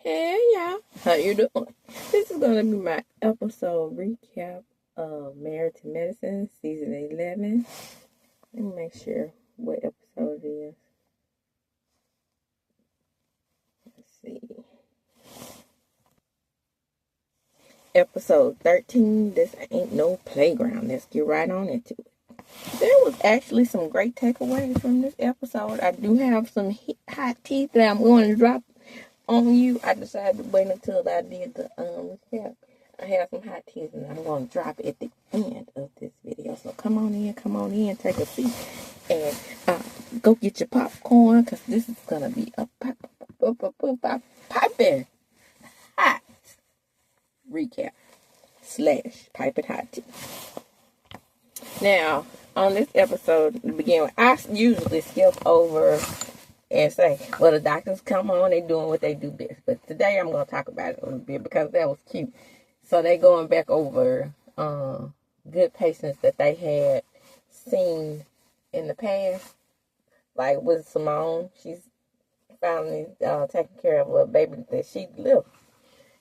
Hey y'all, how you doing? This is gonna be my episode recap of Married to Medicine, season 11. Let me make sure what episode it is. Let's see. Episode 13. This ain't no playground. Let's get right on into it. There was actually some great takeaways from this episode. I do have some hot teeth that I'm going to drop on you. I decided to wait until I did the recap. I have some hot teas and I'm going to drop it at the end of this video. So come on in, take a seat, and go get your popcorn, because this is going to be a piping hot recap / piping hot tea. Now, on this episode, to begin with, I usually skip over and say, well, the doctors come on, they doing what they do best. But today I'm going to talk about it a little bit because that was cute. So they going back over good patients that they had seen in the past. Like with Simone, she's finally taking care of a baby that she delivered.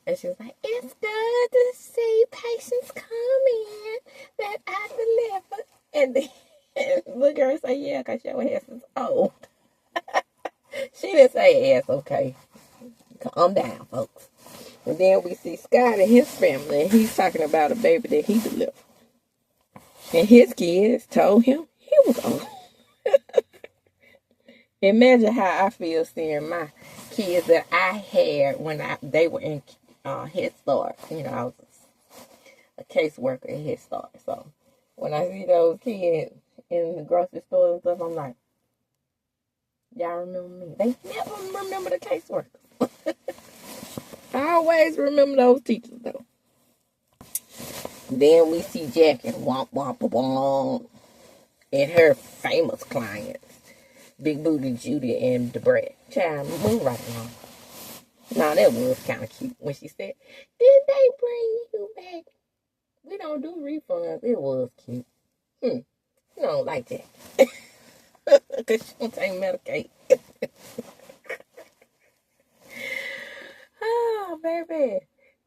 And she was like, it's good to see patients come in that I delivered. And then the girl say, yeah, because your ass is old. She didn't say ass, okay. Calm down, folks. And then we see Scott and his family, and he's talking about a baby that he delivered. And his kids told him he was old. Imagine how I feel seeing my kids that I had when they were in Head Start. You know, I was a caseworker at Head Start. So when I see those kids in the grocery store and stuff, I'm like, y'all remember me? They never remember the caseworkers. I always remember those teachers, though. Then we see Jackie, womp, womp, womp, and her famous clients, Big Booty Judy and Debrat. Child, move right along. Now, that was kind of cute when she said, did they bring you back? We don't do refunds. It was cute. You don't like that. Because she don't take Medicaid. Oh, baby.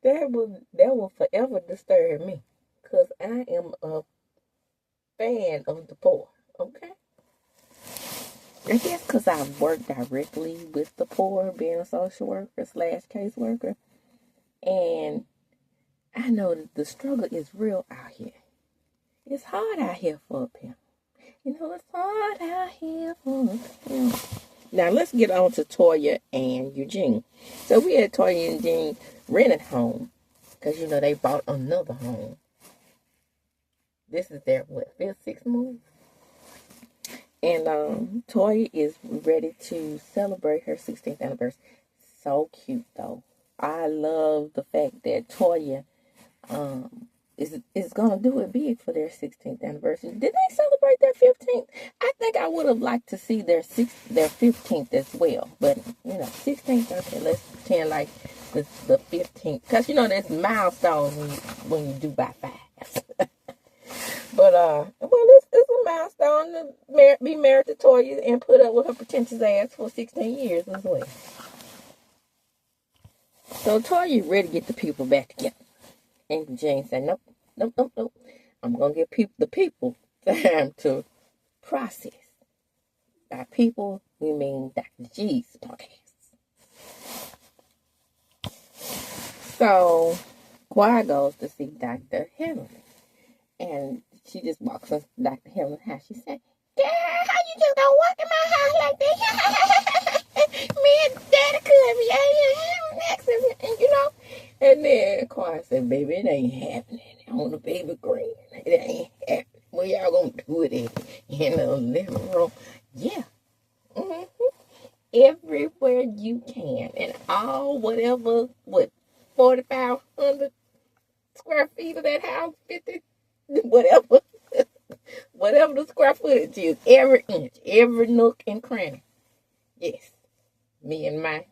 That will forever disturb me. Because I am a fan of the poor. Okay? I guess because I've worked directly with the poor, being a social worker / caseworker. And I know that the struggle is real out here. It's hard out here for a pimp. You know, it's hard out here for a pimp. Now, let's get on to Toya and Eugene. So, we had Toya and Eugene rented home. Because, you know, they bought another home. This is their, 5th, 6th move? And Toya is ready to celebrate her 16th anniversary. So cute, though. I love the fact that Toya is going to do it big for their 16th anniversary. Did they celebrate their 15th? I think I would have liked to see their 15th as well. But, you know, 16th, okay, let's pretend like the 15th. Because, you know, there's milestones when you do by 5. But, well, it's a milestone to be married to Toya and put up with her pretentious ass for 16 years as well. So, Toya ready to get the people back together. And Jane said, nope. I'm going to give the people time to process. By people, we mean Dr. G's podcast. So, Choir goes to see Dr. Henry. And she just walks up to Dr. Henry's house. She said, yeah, how you just gonna walk in my house like that? Me and Daddy could be out here, and you know. And then Choir said, baby, it ain't happening on the baby green. It ain't happening. Well, y'all gonna do it in the living room. Yeah. Everywhere you can. And all whatever, 4,500 square feet of that house, 50, whatever the square footage is, every inch, every nook and cranny. Yes, me and my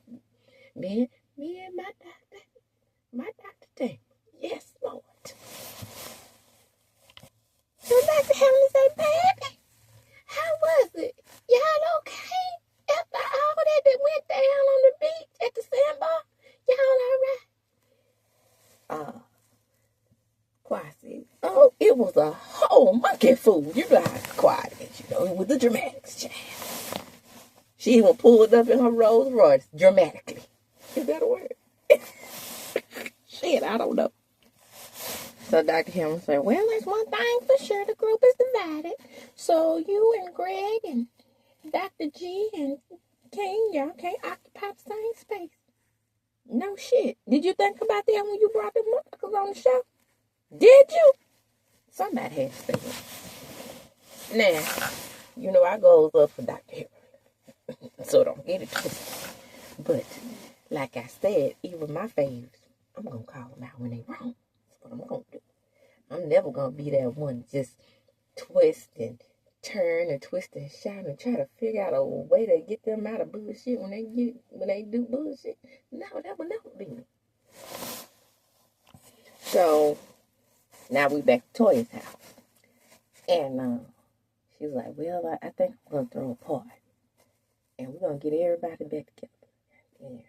doctor thing. Yes, Lord. So Dr. Hamlin said, baby, how was it? Y'all okay? After all that went down on the beach at the sandbar, y'all look at food. You know how quiet it is, you know, with the dramatics, child. She even pulled up in her Rolls Royce dramatically. Is that a word? Shit, I don't know. So Dr. Hammer said, well, there's one thing for sure. The group is divided. So you and Greg and Dr. G and King, y'all can't occupy the same space. No shit. Did you think about that when you brought the motherfuckers on the show? Did you? Somebody had to say it. Now, you know I goes up for Dr. Hammer. So don't get it twisted. But, like I said, even my faves, I'm going to call them out when they wrong. That's what I'm going to do. I'm never going to be that one just twist and turn and twist and shout and try to figure out a way to get them out of bullshit when they do bullshit. No, that would never be me. So, now we back to Toya's house. And she's like, well, I think I'm going to throw a party. And we're going to get everybody back together. And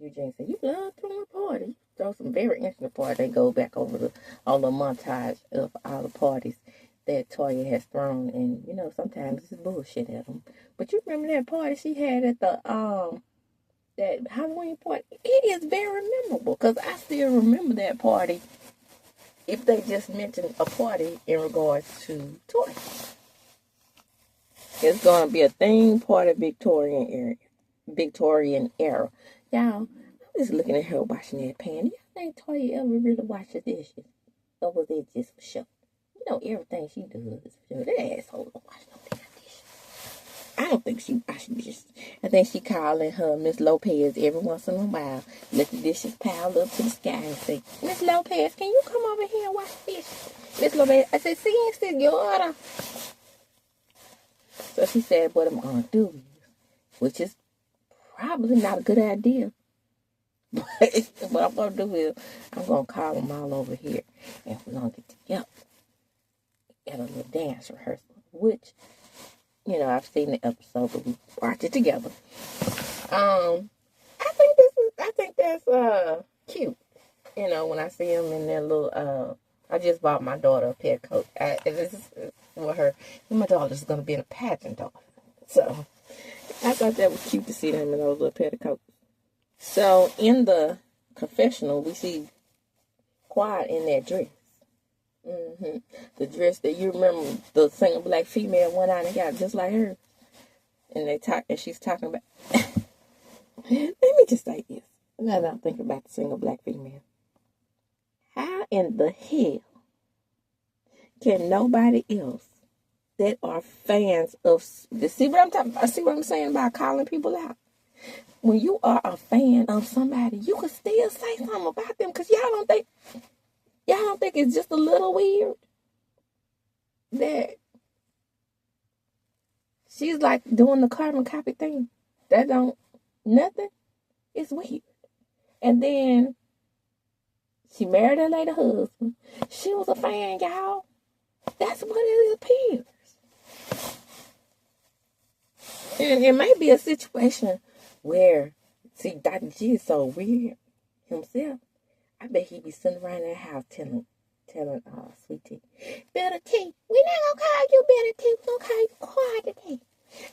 Eugene said, you love throwing a party. You throw some very interesting parties. They go back over all the montage of all the parties that Toya has thrown. And, you know, sometimes it's bullshit at them. But you remember that party she had at the, that Halloween party? It is very memorable. Because I still remember that party if they just mentioned a party in regards to Toya. It's going to be a theme party Victorian era. Y'all, I'm just looking at her washing that pan. You think Toya ever really washed the dishes? Or was it just for show? You know, everything she does is for show. That asshole don't wash no damn dishes. I don't think she washes dishes. I think she calling her Miss Lopez every once in a while. Let the dishes pile up to the sky and say, Miss Lopez, can you come over here and wash the dishes? Miss Lopez, I said, sí, señora. So she said, what I'm going to do, which is probably not a good idea. But what I'm going to do is I'm going to call them all over here. And we're going to get together at a little dance rehearsal. Which, you know, I've seen the episode, but we watched it together. I think that's cute. You know, when I see them in their little, I just bought my daughter a petticoat. This is for her. My daughter's going to be in a pageant, daughter. So, I thought that was cute to see them in those little petticoats. So, in the confessional, we see Quiet in that dress. The dress that you remember the single black female went out and got just like her. And she's talking about... Let me just say this. Now that I'm thinking about the single black female. How in the hell can nobody else that are fans of... See what I'm talking about? See what I'm saying about calling people out? When you are a fan of somebody, you can still say something about them because y'all don't think it's just a little weird that she's like doing the carbon copy thing. That don't nothing. It's weird. And then she married her later husband. She was a fan, y'all. That's what it appears. And it may be a situation where, see, Dr. G is so weird himself. I bet he be sitting around that house telling Sweet Tea, Bitter Tea, we're not gonna call you Bitter Tea, we're gonna call you Quiet today.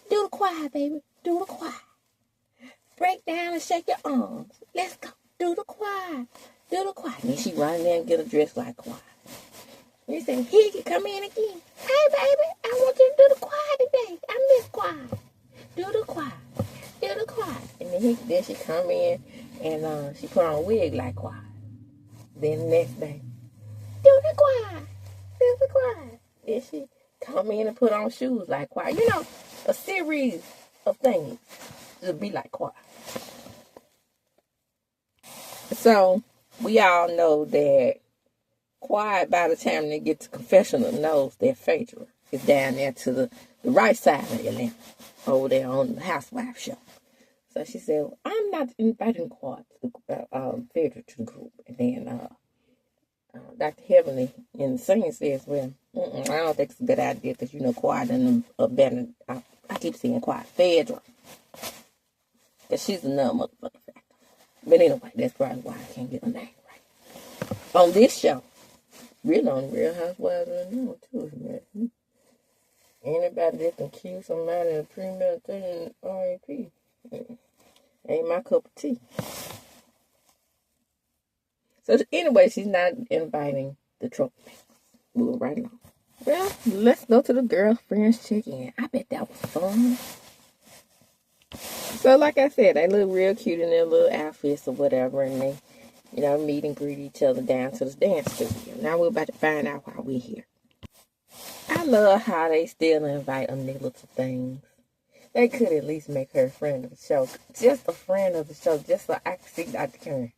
Do the quiet, baby. Do the quiet. Break down and shake your arms. Let's go. Do the quiet. Do the quiet. And then she run there and get a dress like Quiet. You say, here you come in again. Hey, baby, I want you to do the quiet today. I miss Quiet. Do the quiet. Do the quiet. And then she come in and she put on a wig like Quiet. Then the next day, do the quiet. Do the quiet. Then she come in and put on shoes like Quiet. You know, a series of things to be like Quiet. So, we all know that Quiet, by the time they get to confessional, knows that Phaedra is down there to the right side of Atlanta, over there on the Housewife show. So she said, well, I'm not inviting Quiet to Phaedra to the group. And then Dr. Heavenly in the scene says, well, I don't think it's a good idea because you know Quiet and abandoned. I keep saying Quiet, Phaedra. Because she's another motherfucking factor. But anyway, that's probably why I can't get her name right. On this show, really on Real Housewives of the North too, man. Anybody that can kill somebody in premeditated RAP ain't my cup of tea. So anyway, she's not inviting the troublemakers. Moving right along. Well, let's go to the girlfriends check-in. I bet that was fun. So like I said, they look real cute in their little outfits or whatever, and they, meet and greet each other down to the dance studio. Now we're about to find out why we're here. I love how they still invite Anila to things. They could at least make her a friend of the show. Just a friend of the show, just so I can see Dr. Karen.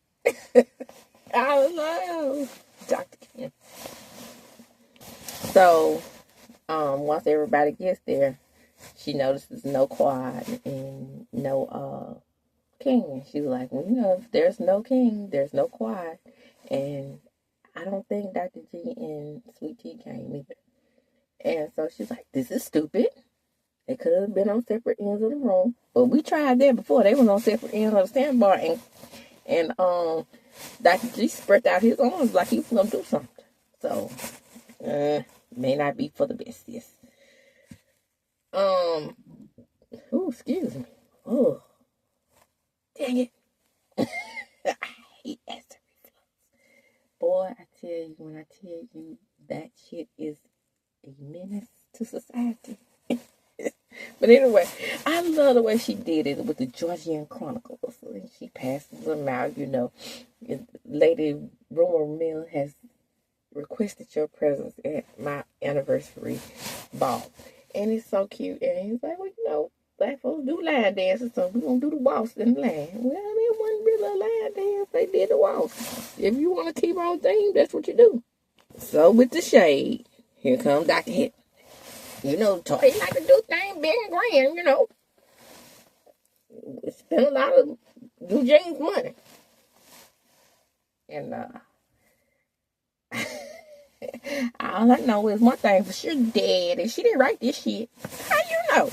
I love Dr. Karen. So, once everybody gets there, she notices no quad and no king. She's like, well, if there's no king, there's no quad. And I don't think Dr. G and Sweet Tea came either. And so she's like, this is stupid. They could have been on separate ends of the room. But we tried that before. They was on separate ends of the sandbar. And Dr. G spread out his arms like he was going to do something. So, may not be for the best, yes. Excuse me. Oh, dang it. I hate acid reflux. Boy, I tell you, when I tell you that shit is a menace to society. But anyway, I love the way she did it with the Georgian Chronicles. She passes them out, Lady Rumor Mill has requested your presence at my anniversary ball. And it's so cute. And he's like, well, black folks do line dances, so we're going to do the waltz in the line. Well, it wasn't really a line dance. They did the waltz. If you want to keep on theme, that's what you do. So with the shade, here comes Dr. Hip. Toy like to do things big and grand, Spend a lot of Eugene's money. And all I know is one thing for sure, dead, and she didn't write this shit. How you know?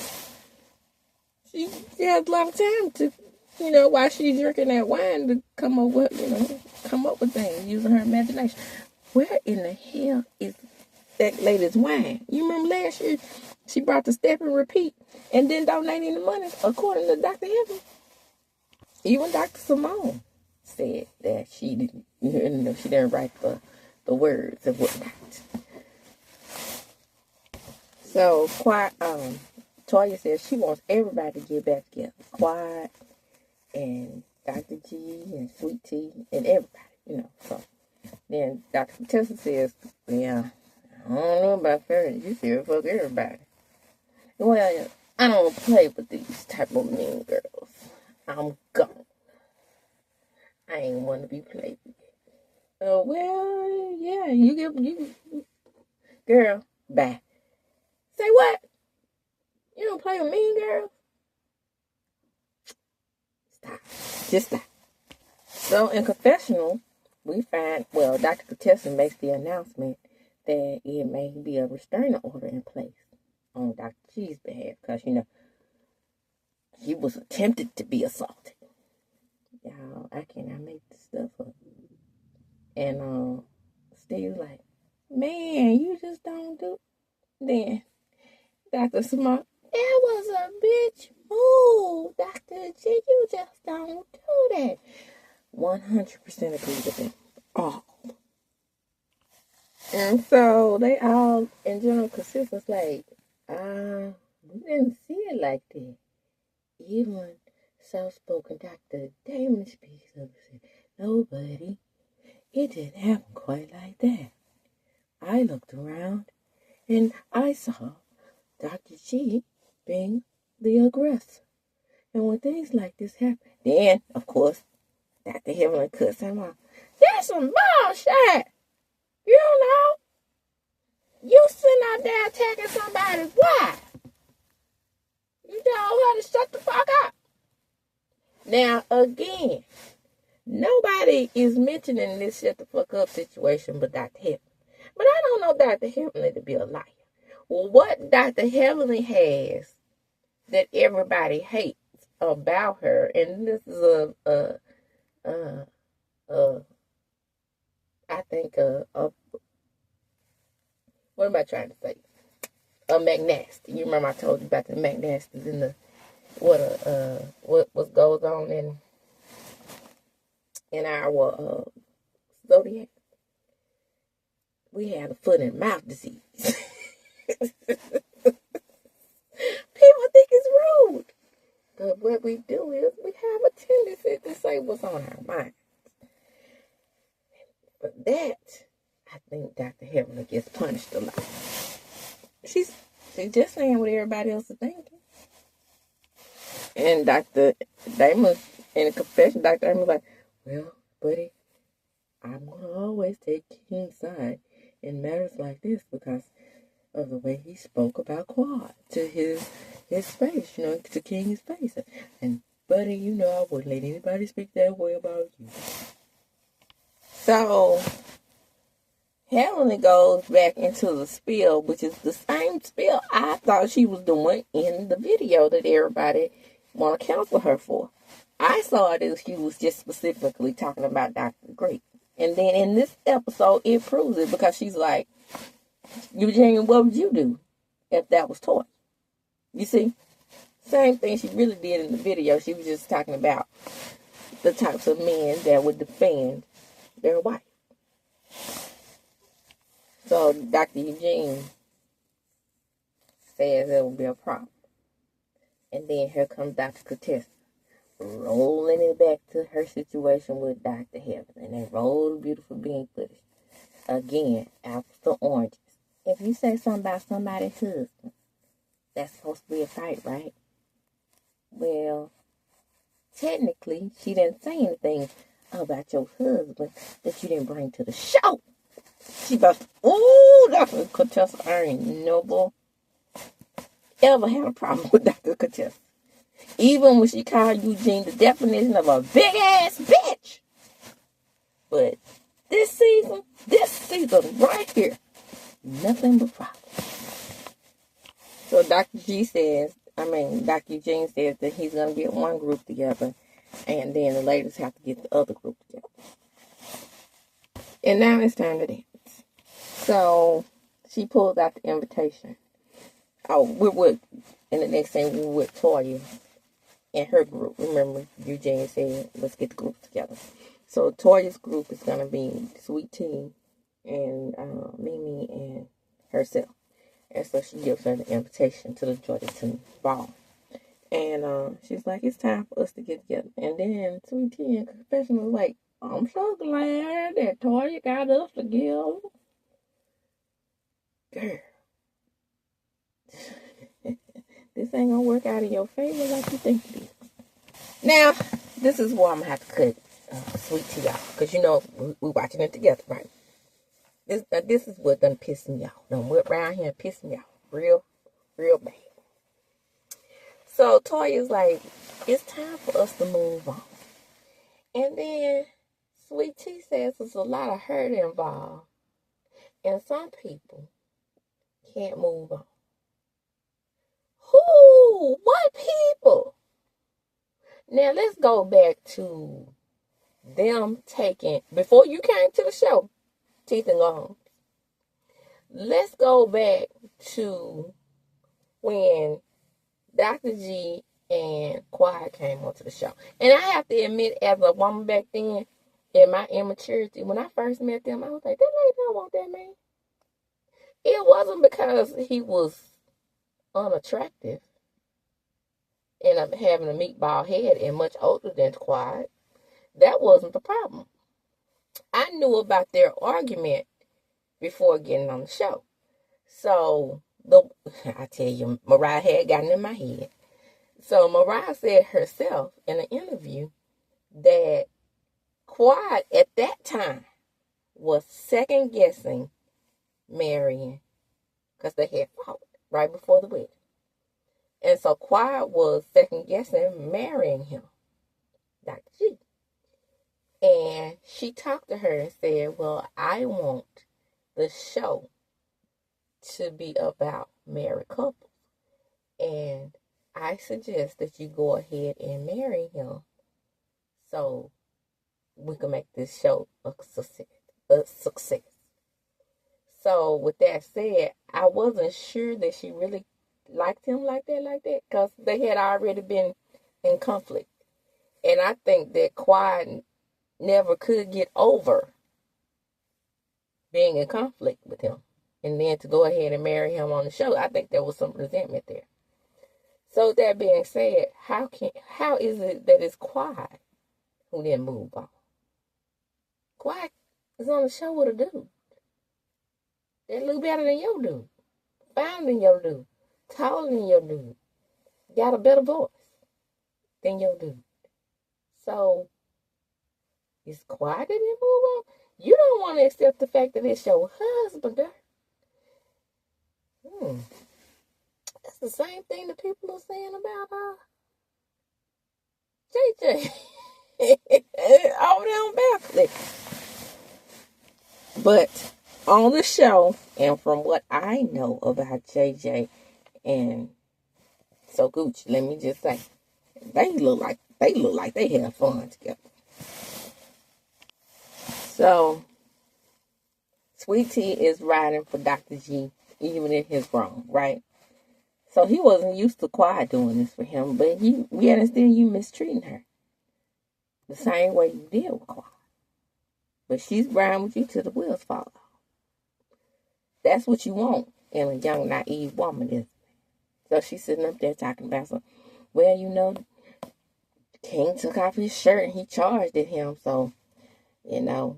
She has a lot of time to, while she's drinking that wine to come up with things using her imagination. Where in the hell is that lady's wine? You remember last year she brought the step and repeat and then donating the money according to Dr. Heaven. Even Dr. Simone said that she didn't, she didn't write the words and whatnot. So Toya says she wants everybody to get back together. Quad and Dr. G and Sweet Tea and everybody, So then Dr. Tessa says, yeah, I don't know about her. You should fuck everybody. Well, I don't play with these type of mean girls. I'm gone. I ain't want to be played with. Oh, well, yeah, you girl, bye. Say what? You don't play with mean girls? Stop. Just stop. So in confessional, we find, Dr. Contessa makes the announcement that it may be a restraining order in place on Dr. G's behalf because, he was attempted to be assaulted. Y'all, I cannot make this stuff up. And Steve's like, man, you just don't do. Then Dr. Smart, that was a bitch move, Dr. G. You just don't do that. 100% agree with them. All. And so they all, in general consensus, like, we didn't see it like that. Even soft-spoken Dr. Damon speaks up and said, nobody, it didn't happen quite like that. I looked around and I saw Dr. G being the aggressor. And when things like this happen, then, of course, Dr. Heavenly cuts him off. That's some bullshit! You sitting out there attacking somebody's wife. You told her to shut the fuck up. Now, again, nobody is mentioning this shut the fuck up situation but Dr. Heavenly. But I don't know Dr. Heavenly to be a liar. Well, what Dr. Heavenly has that everybody hates about her, and this is I think what am I trying to say? a McNasty. You remember I told you about the McNasties and the what goes on in our zodiac. We had a foot and mouth disease. People think it's rude. But what we do is we have a tendency to say what's on our mind. But that, I think Dr. Heavenly gets punished a lot. She's just saying what everybody else is thinking. And Dr. Damon's in a confession, Dr. Damon's like, well, buddy, I'm going to always take King's side in matters like this because of the way he spoke about Quad to his face, to King's face. And, buddy, I wouldn't let anybody speak that way about you. So, Heavenly goes back into the spiel, which is the same spiel I thought she was doing in the video that everybody want to counsel her for. I saw it as she was just specifically talking about Dr. Greek. And then in this episode, it proves it because she's like, Eugene, what would you do if that was Toy? You see? Same thing she really did in the video. She was just talking about the types of men that would defend their wife. So Dr. Eugene says it will be a problem. And then here comes Dr. Contessa, rolling it back to her situation with Dr. Heaven. And they roll the beautiful bean footage. Again, apples to oranges. If you say something about somebody's husband, that's supposed to be a fight, right? Well, technically, she didn't say anything about your husband that you didn't bring to the show. She about, Dr. Contessa, I ain't never ever had a problem with Dr. Contessa. Even when she called Eugene the definition of a big ass bitch. But this season right here, nothing but problems. So Dr. Eugene says that he's going to get one group together and then the ladies have to get the other group together. And now it's time to dance. So she pulls out the invitation. In the next scene, we're with Toya and her group. Remember, Eugene said, let's get the group together. So Toya's group is going to be Sweet Tea and Mimi and herself. And so she gives her the invitation to the Jordan ball. And she's like, it's time for us to get together. And then Sweet Tea in confession was like, I'm so glad that Toya got us together. Girl. This ain't gonna work out in your favor like you think it is. Now, this is where I'm gonna have to cut Sweet Tea out. Because we're watching it together, right? This is what done piss me off. Done went around here and piss me off. Real, real bad. So Toya's like, it's time for us to move on. And then Sweet Tea says there's a lot of hurt involved. And some people can't move on. Who? What people? Now let's go back to them taking, before you came to the show, Teeth and Gums. Let's go back to when Dr. G and Quiet came onto the show. And I have to admit, as a woman back then, in my immaturity, when I first met them, I was like, that lady don't want that man. It wasn't because he was unattractive and having a meatball head and much older than Quiet. That wasn't the problem. I knew about their argument before getting on the show. So, I tell you, Mariah had gotten in my head. So, Mariah said herself in an interview that Quiet at that time was second guessing marrying because they had fought right before the wedding. And so Quiet was second guessing marrying him, Dr. G. And she talked to her and said, well, I want the show to be about married couples. And I suggest that you go ahead and marry him so we can make this show a success. So with that said, I wasn't sure that she really liked him like that, because they had already been in conflict. And I think that Quiet never could get over being in conflict with him. And then to go ahead and marry him on the show, I think there was some resentment there. So that being said, how is it that it's Quiet who didn't move on? Quiet is on the show with a dude that look better than your dude, finer than your dude, taller than your dude, got a better voice than your dude. So it's Quiet that didn't move on. You don't want to accept the fact that it's your husband, girl. That's the same thing that people are saying about JJ over there on Balcony. But on the show, and from what I know about JJ and So Gucci, let me just say, they look like they had fun together. So Sweet Tea is riding for Dr. G, even in his wrong, right? So he wasn't used to Quiet doing this for him, but we understand you mistreating her the same way you did with Quiet. But she's riding with you till the wheels fall off. That's what you want in a young, naive woman, isn't it? So she's sitting up there talking about some, well, King took off his shirt and he charged at him. So, the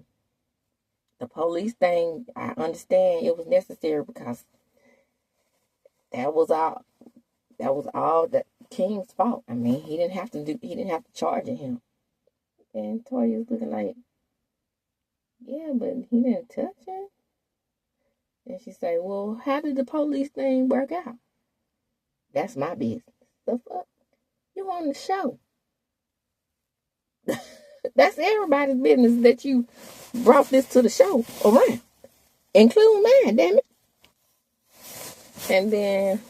police thing, I understand it was necessary because that was all the King's fault. I mean, he didn't have to charge at him. And Toya's looking like, yeah, but he didn't touch him. And she say, well, how did the police thing work out? That's my business. The fuck? You on the show. That's everybody's business that you brought this to the show around. Including mine, damn it. And then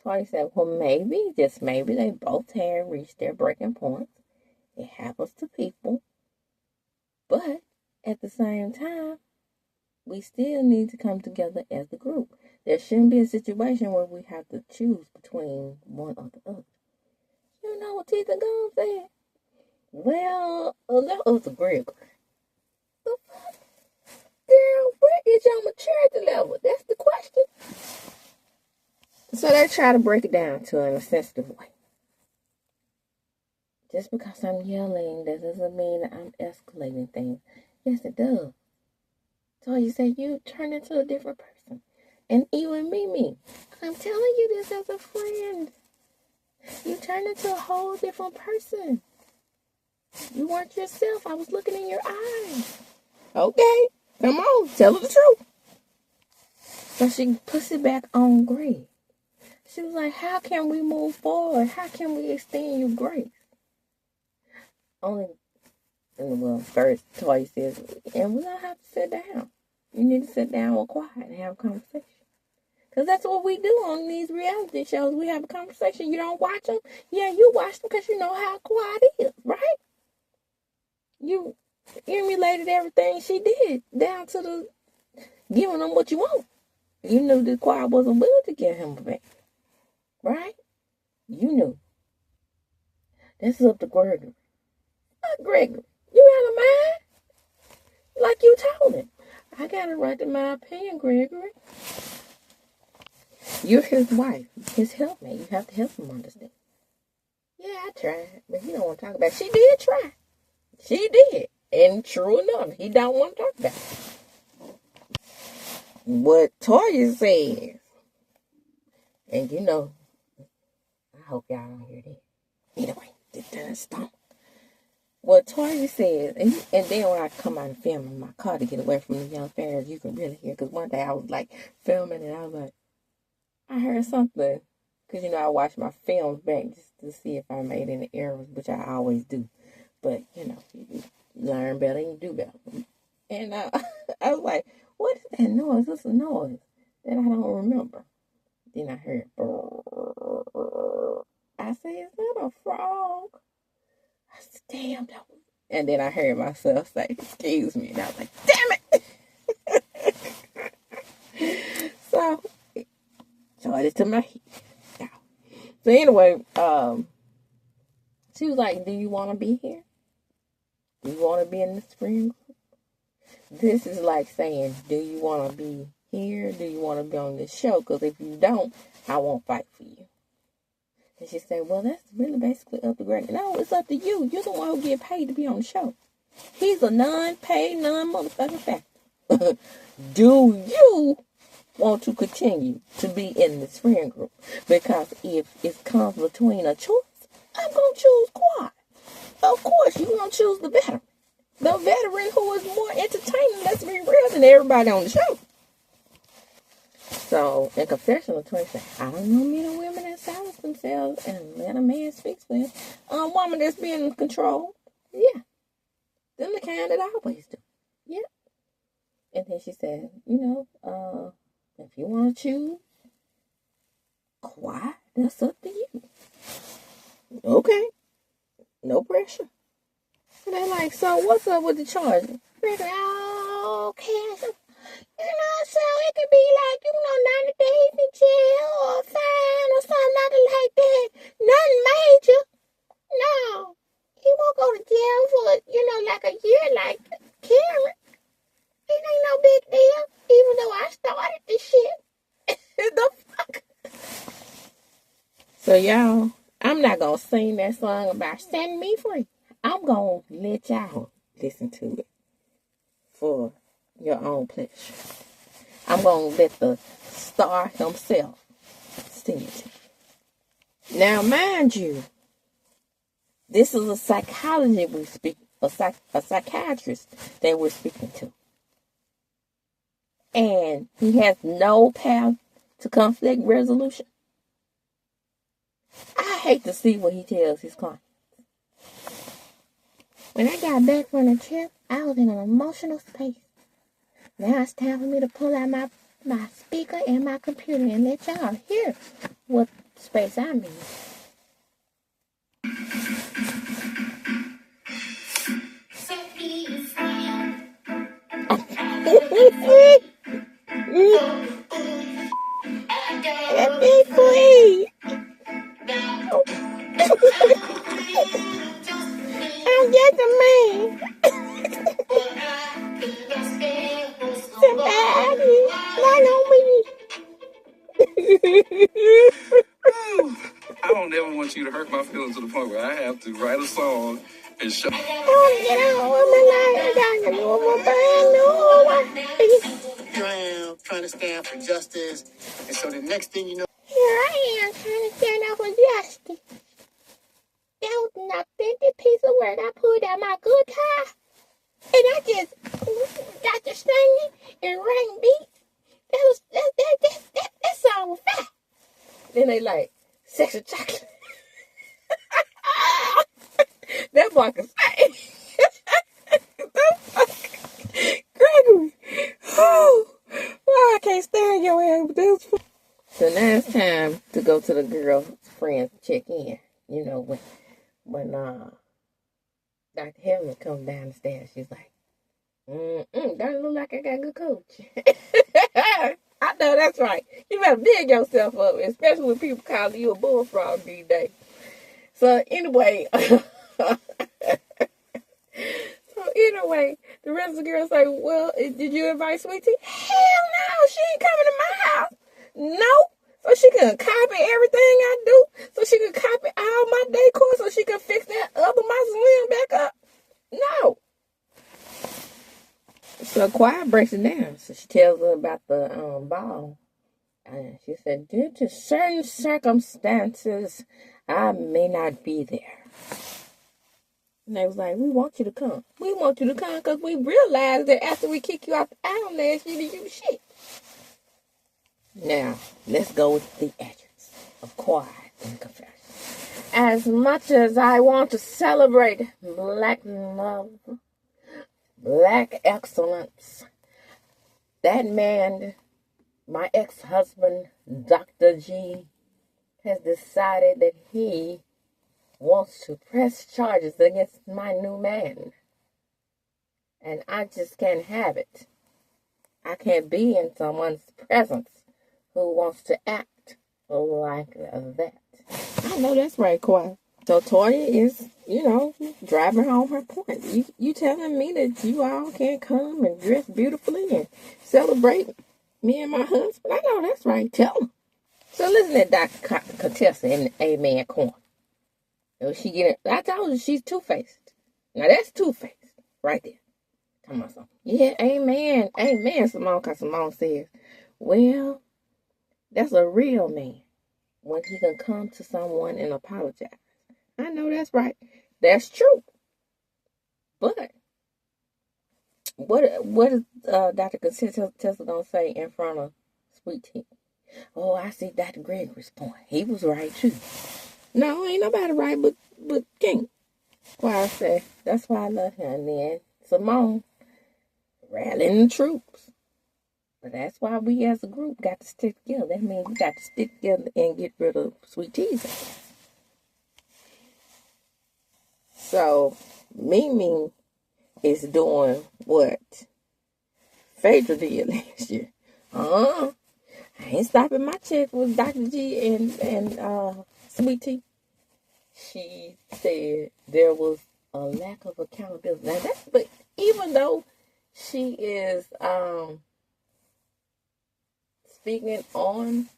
Toya said, well, maybe, just maybe, they both had reached their breaking points. It happens to people. But at the same time, we still need to come together as a group. There shouldn't be a situation where we have to choose between one or the other. You know what Tita Gum said? Well, that was a Gregory. The fuck? Girl, where is your maturity level? That's the question. So they try to break it down to her in a sensitive way. Just because I'm yelling, that doesn't mean that I'm escalating things. Yes, it does. So you say you turn into a different person. And even Mimi, I'm telling you this as a friend. You turned into a whole different person. You weren't yourself. I was looking in your eyes. Okay, come on, tell her the truth. So she puts it back on Greg. She was like, how can we move forward? How can we extend you grace? First Toya says, and we don't have to sit down. You need to sit down with Quiet and have a conversation. Because that's what we do on these reality shows. We have a conversation. You don't watch them? Yeah, you watch them because you know how Quiet is, right? You emulated everything she did down to the giving them what you want. You knew that Quiet wasn't willing to give him a baby, right? You knew. This is up to Gregory. Gregory, you got a mind? Like you told him. I got a right to my opinion, Gregory. You're his wife, his helpmate. You have to help him understand. Yeah, I tried, but he don't want to talk about it. She did try. She did. And true enough, he don't want to talk about it. What Toya says, and I hope y'all don't hear that. Either way, it doesn't stop. What Toya says, and then when I come out and film in my car to get away from the young fans, you can really hear. Because one day I was like filming and I was like, I heard something. Because, I watch my films back just to see if I made any errors, which I always do. But, you learn better and you do better. And I was like, what is that noise? What's a noise that I don't remember? Then I heard, I said, is that a frog? I said, damn, that was... And then I heard myself say, excuse me. And I was like, damn it. started to my head. Yeah. So anyway, she was like, do you want to be here? Do you want to be in this friend group? This is like saying, do you want to be here? Do you want to be on this show? Because if you don't, I won't fight for you. And she said, well, that's really basically up to Greg. No, it's up to you. You're the one who get paid to be on the show. He's a non-paid, non-motherfucking factor. Do you want to continue to be in this friend group? Because if it comes between a choice, I'm going to choose Quad. Of course, you're going to choose the veteran. The veteran who is more entertaining, let's be real, than everybody on the show. So, in confession, LETOYA said, I don't know many women that silence themselves and let a man speak for them. A woman that's being controlled, yeah. Them the kind that I always do. Yeah. And then she said, if you want to choose quiet, that's up to you. Okay. No pressure. And they're like, so what's up with the charge? Okay. So it could be like, 90 days in jail or a fine or something, nothing like that. Nothing major. No. He won't go to jail for, like a year like Karen. It ain't no big deal. Even though I started this shit. The fuck? So y'all, I'm not going to sing that song about setting me free. I'm going to let y'all listen to it for your own pleasure. I'm going to let the star himself sing it to you. Now, mind you, this is a psychologist we speak, a psychiatrist that we're speaking to. And he has no path to conflict resolution. I hate to see what he tells his clients. When I got back from the trip, I was in an emotional space. Now it's time for me to pull out my speaker and my computer and let y'all hear what space I'm in. Let me free. I'm just a man. Somebody, lie on me. I don't ever want you to hurt my feelings to the point where I have to write a song and show. Trying to stand for justice, and so the next thing you know, here I am trying to stand up for justice. That was an authentic piece of work. I pulled out my guitar and I just got to singing and writing beats. That song was fire. Then they like sex and chocolate. That boy can sing. Gregory. Oh, I can't stand your ass with this. So now it's time to go to the girl's friends check in. When Dr. Helen comes down the stairs, she's like, don't look like I got a good coach. I know that's right. You better dig yourself up, especially when people call you a bullfrog these days. So anyway, the rest of the girls say, well, did you invite Sweetie? Hell no, she ain't coming to my house. No. So she can copy everything I do. So she can copy all my decor. So she can fix that other mausoleum back up. No. So Quiet breaks it down. So she tells her about the ball. And she said, due to certain circumstances, I may not be there. And they was like, we want you to come. We want you to come because we realized that after we kick you off the island last year, you didn't do shit. Now, let's go with the address of Quiet and Confession. As much as I want to celebrate Black love, Black excellence, that man, my ex-husband, Dr. G, has decided that he wants to press charges against my new man. And I just can't have it. I can't be in someone's presence who wants to act like that. I know that's right, Quiet. So Toya is, driving home her point. You telling me that you all can't come and dress beautifully and celebrate me and my husband? I know that's right. Tell them. So listen to Dr. Contessa in the Amen corner. I told you she's two-faced. Now that's two-faced right there. Come on, son. Yeah, amen. Amen, Simone, because Simone says, well, that's a real man when he can come to someone and apologize. I know that's right. That's true. But what is Dr. Contessa going to say in front of Sweet Tea? Oh, I see Dr. Gregory's point. He was right, too. No, ain't nobody right but King. Why I say, that's why I love him. And then Simone rallying the troops. But that's why we as a group got to stick together. That means we got to stick together and get rid of Sweet Tea's ass. So, Mimi is doing what Phaedra did last year. I ain't stopping my check with Dr. G and Sweet Tea. She said there was a lack of accountability. Now but even though she is speaking on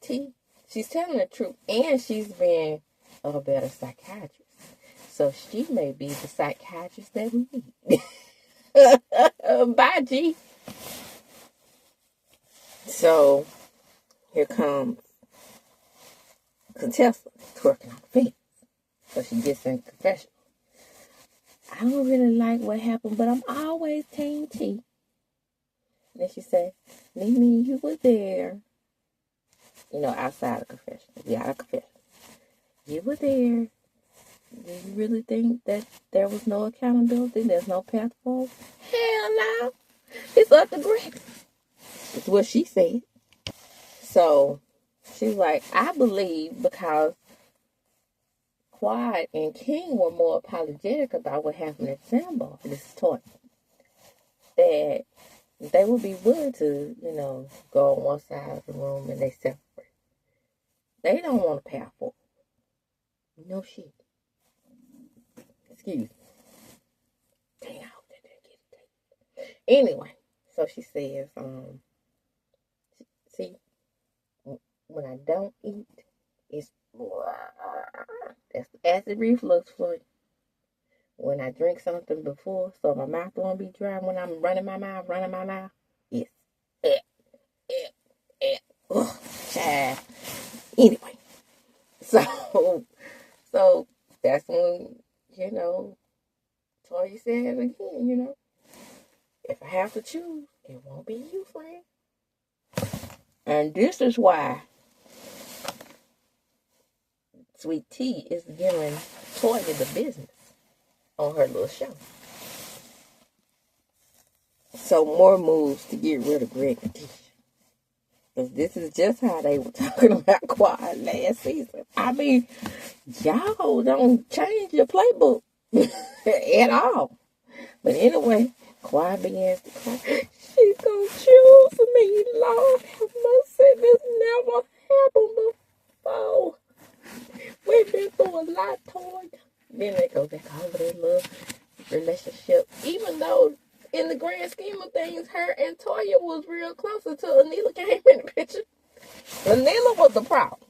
T, she's telling the truth, and she's being a better psychiatrist. So she may be the psychiatrist that we need. Bye, G. So here comes Contessa twerking on the fence. So she gets in confession. I don't really like what happened, but I'm always Team T. Then she said, Mimi, you were there. Outside of confession. Yeah, out of confession. You were there. Do you really think that there was no accountability? There's no path forward? Hell no. It's up to Greg. It's what she said. So she's like, I believe because Quad and King were more apologetic about what happened at Sandbar, this is Toya, that they would be willing to, go on one side of the room and they separate. They don't want to pay for it. No shit. Excuse me. Dang, I hope that didn't get it. Anyway, so she says, see, when I don't eat, it's that's acid reflux for you. When I drink something before, so my mouth won't be dry when I'm running my mouth, it's child. Anyway, so that's when, Toya said it again, if I have to choose, it won't be you, friend. And this is why Sweet Tea is giving Toya the business on her little show. So more moves to get rid of Greg and Tisha. Because this is just how they were talking about Quad last season. I mean, y'all don't change your playbook at all. But anyway, Quad begins to cry. She's going to choose me, Lord have mercy. This never happened before. We've been through a lot, Toya. Then they go back over their little relationship. Even though, in the grand scheme of things, her and Toya was real close until Anila came in the picture. Anila was the problem.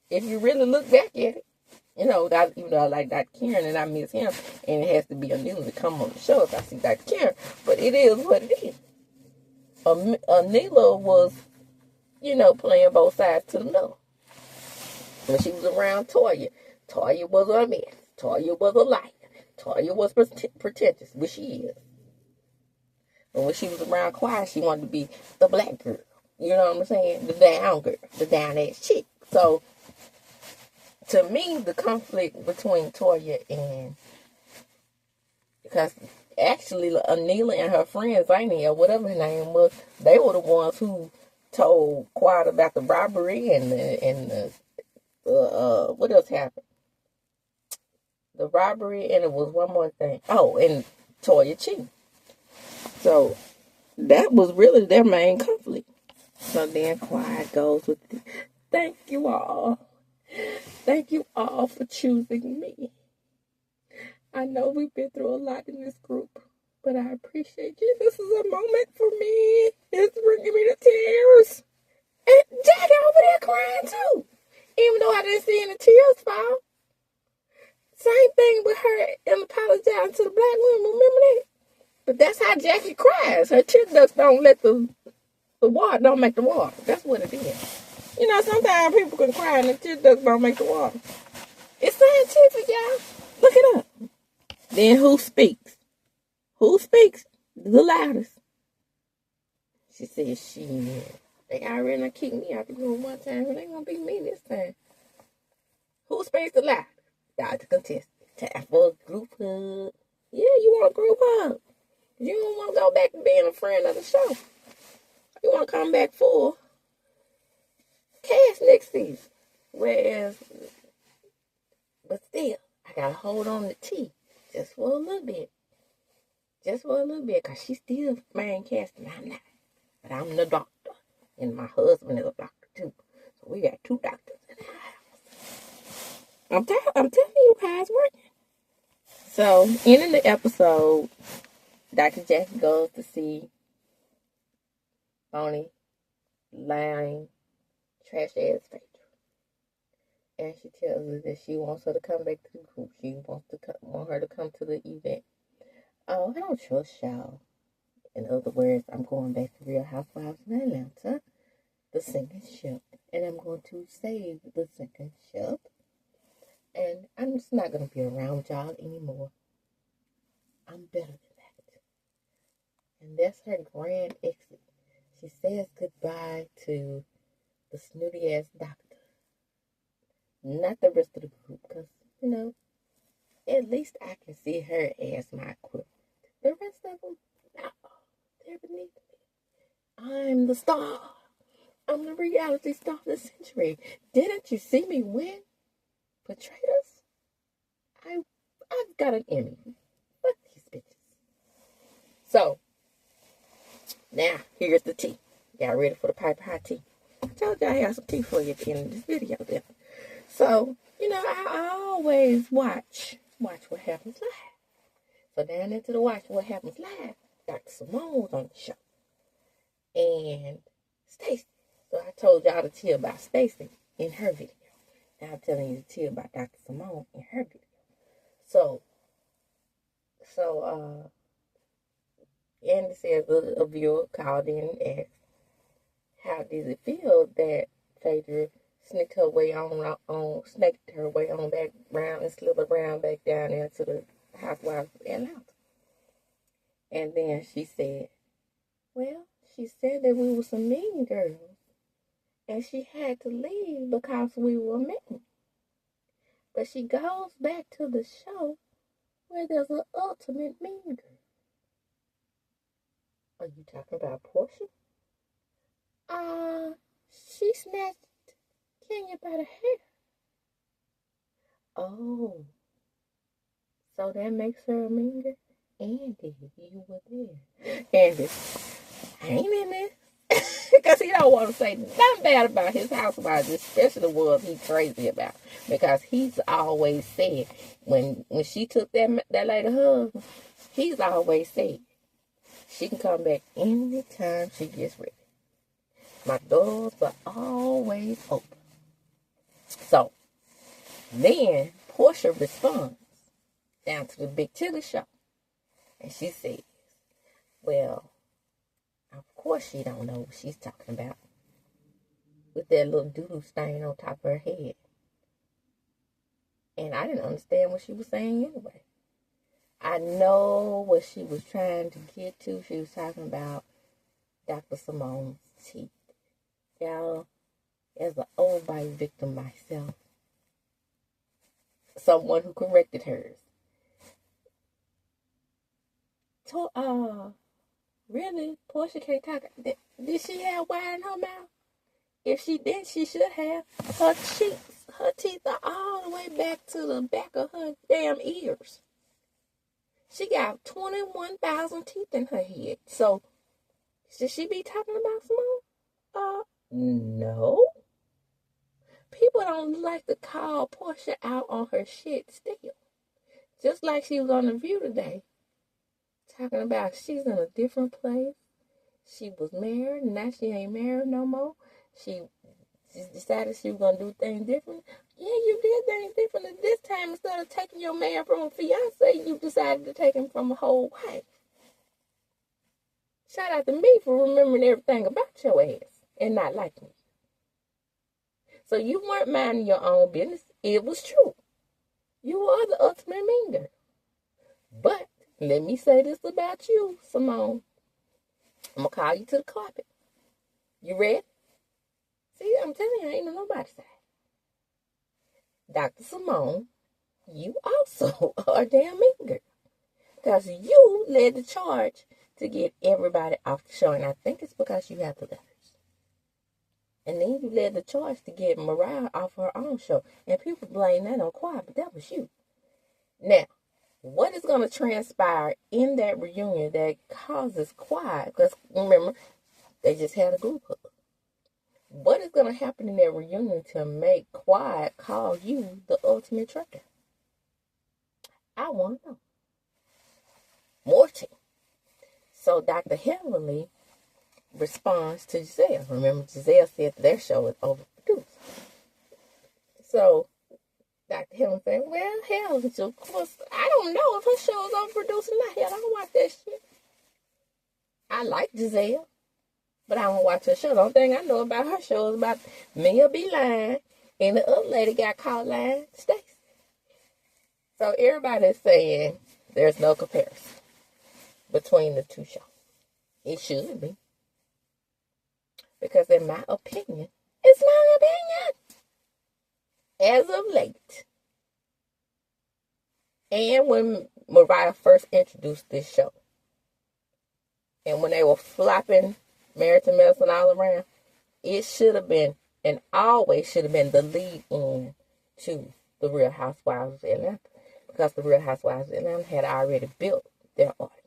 If you really look back at it, even though I like Dr. Karen and I miss him, and it has to be Anila to come on the show if I see Dr. Karen. But it is what it is. Anila was, playing both sides to the middle. When she was around Toya was a mess. Toya was a liar. Toya was pretentious, which she is. But when she was around Quiet, she wanted to be the black girl. You know what I'm saying? The down girl. The down-ass chick. So, to me, the conflict between Toya and... Because, actually, Anila and her friends, Aint, or whatever her name was, they were the ones who told Quiet about the robbery and the what else happened? The robbery, and it was one more thing. Oh, and Toya cheating. So, that was really their main conflict. So then Quiet goes with Thank you all. Thank you all for choosing me. I know we've been through a lot in this group, but I appreciate you. This is a moment for me. It's bringing me to tears. And Jackie over there crying too. Even though I didn't see any tears fall. Same thing with her and apologizing to the black woman. Remember that? But that's how Jackie cries. Her tear ducts don't let the water don't make the water. That's what it is. You know, sometimes people can cry and the tear ducts don't make the water. It's scientific, y'all. Look it up. Then who speaks? Who speaks the loudest? She said, shit. They already done kicked me out the room one time, but they gonna beat me this time. Who speaks the loudest? Dr. Contestant. Time for a group hug. Yeah, you want a group hug. You don't want to go back to being a friend of the show. You want to come back for cash next season. Whereas, but still, I got to hold on to T just for a little bit. Just for a little bit, because she's still marrying casting. I'm not. But I'm the doctor. And my husband is a doctor, too. So we got 2 doctors in the house. I'm telling you how it's working. So, ending the episode, Dr. Jackie goes to see Bonnie lying, trash-ass Phaedra. And she tells her that she wants her to come back to the group. She want her to come to the event. Oh, I don't trust y'all. In other words, I'm going back to Real Housewives of Atlanta, the sinking ship. And I'm going to save the sinking ship. And I'm just not going to be around y'all anymore. I'm better than that. And that's her grand exit. She says goodbye to the snooty ass doctor. Not the rest of the group, because, you know, at least I can see her as my equivalent. The rest of them, no, they're beneath me. I'm the star. I'm the reality star of the century. Didn't you see me win? Portrayers? I've got an Emmy. Fuck these bitches. So, now, here's the tea. Y'all ready for the Piper High tea? I told y'all I had some tea for you at the end of this video there. So, you know, I always watch what happens live. So down into the watch what happens live, Dr. Simone was on the show. And Stacey. So I told y'all the tea about Stacey in her video. Now I'm telling you the tea about Dr. Simone in her video. So Andy says a viewer called in and asked, how does it feel that Phaedra snaked her way on back round and slithered around back down there to the Housewives of Atlanta? And then she said, well, she said that we were some mean girls. And she had to leave because we were mean. But she goes back to the show where there's an ultimate mean girl. Are you talking about Portia? She snatched Kenya by the hair. Oh. So that makes her a mean girl? Andy, you were there. Andy, I ain't in there. Because he don't want to say nothing bad about his housewives, especially the ones he's crazy about. Because he's always said, when she took that lady husband, he's always said, she can come back anytime she gets ready. My doors are always open. So, then Portia responds down to the Big Chili show. And she says, well, of course she don't know what she's talking about. With that little doo-doo stain on top of her head. And I didn't understand what she was saying anyway. I know what she was trying to get to. She was talking about Dr. Simone's teeth. Y'all, as an old bite victim myself, someone who corrected hers. Really? Portia can't talk. Did she have wine in her mouth? If she did, she should have. Her teeth are all the way back to the back of her damn ears. She got 21,000 teeth in her head. So, should she be talking about Simone? No. people don't like to call Portia out on her shit still. Just like she was on The View today, talking about she's in a different place. She was married, now she ain't married no more. She decided she was going to do things different. Yeah, you did things different. This time, instead of taking your man from a fiance, you decided to take him from a whole wife. Shout out to me for remembering everything about your ass and not liking you. So you weren't minding your own business. It was true. You are the ultimate mean girl. But let me say this about you, Simone. I'm going to call you to the carpet. You ready? See, I'm telling you, I ain't on nobody's side. Dr. Simone, you also are a damn mean girl. Because you led the charge to get everybody off the show. And I think it's because you have the letters. And then you led the charge to get Mariah off her own show. And people blame that on Quiet, but that was you. Now, what is going to transpire in that reunion that causes Quiet? Because remember, they just had a group hug. What is going to happen in that reunion to make Quiet call you the ultimate traitor? I want to know. More tea. So Dr. Heavenly responds to Giselle. Remember, Giselle said their show is overproduced. So Dr. Heavenly said, well, hell, of course, I don't know if her show is overproduced or not. Hell, I don't watch that shit. I like Giselle, but I don't watch her show. The only thing I know about her show is about Mia be lying and the other lady got caught lying, Stacey. So everybody's saying there's no comparison between the two shows. It should be. Because in my opinion, it's my opinion. As of late. And when Mariah first introduced this show. And when they were flopping Married to Medicine all around, it should have been, and always should have been, the lead in to the Real Housewives of Atlanta. Because the Real Housewives of Atlanta had already built their audience.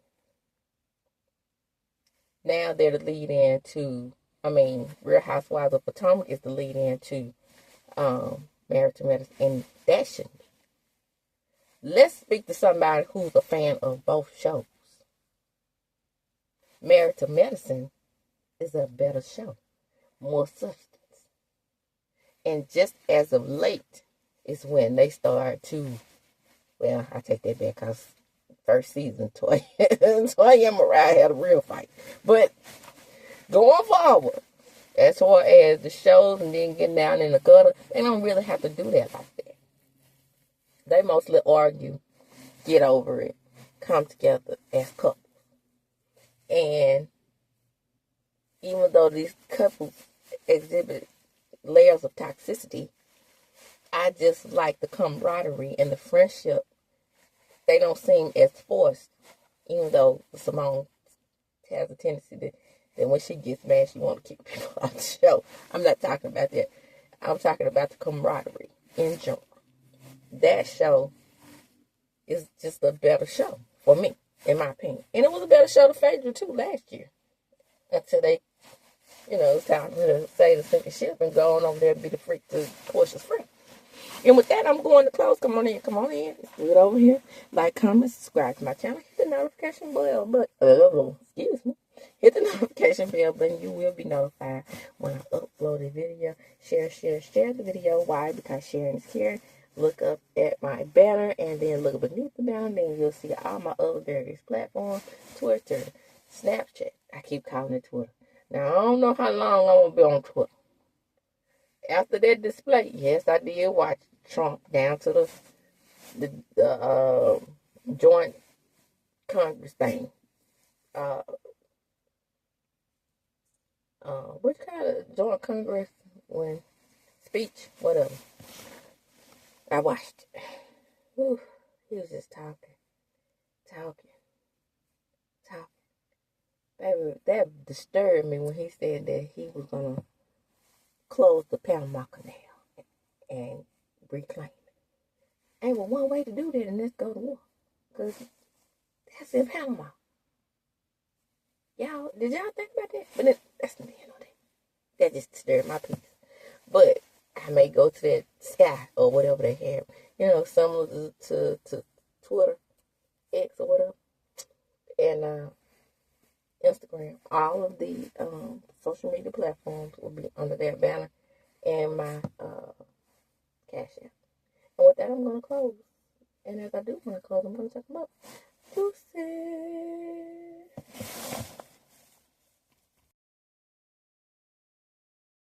Now they're the lead in to, Real Housewives of Potomac is the lead in to Married to Medicine. And that shouldn't be. Let's speak to somebody who's a fan of both shows. Married to Medicine is a better show. More substance. And just as of late is when they start to, well, I take that back because first season, Toya and Mariah had a real fight. But going forward, as far as the shows and then getting down in the gutter, they don't really have to do that like that. They mostly argue, get over it, come together as couples. And even though these couples exhibit layers of toxicity, I just like the camaraderie and the friendship. They don't seem as forced, even though Simone has a tendency that when she gets mad, she wants to kick people off the show. I'm not talking about that. I'm talking about the camaraderie in general. That show is just a better show for me, in my opinion. And it was a better show to Phaedra, too, last year. Until they, it's time to say the sinking ship and go on over there and be the freak to Portia's friend. And with that, I'm going to close. Come on in. Let's do it over here. Like, comment, subscribe to my channel. Hit the notification bell button. Excuse me. Hit the notification bell button. You will be notified when I upload a video. Share the video. Why? Because sharing is caring. Look up at my banner and then look beneath the banner. Then you'll see all my other various platforms. Twitter, Snapchat. I keep calling it Twitter. Now, I don't know how long I'm going to be on Twitter. After that display, yes, I did watch Trump down to the joint Congress thing. What kind of joint Congress speech, whatever. I watched it. Whew, he was just talking. Baby, that disturbed me when he said that he was gonna close the Panama Canal and reclaim it. Ain't but one way to do that, and that's go to war. Because that's in Panama. Did y'all think about that? But that's the end of that. That just disturbed my peace. But I I may go to that Sky or whatever they have. You know, similar to Twitter, X or whatever, and Instagram. All of the social media platforms will be under that banner and my Cash App. And with that, I'm going to close. And as I do want to close, I'm going to talk about Deuces.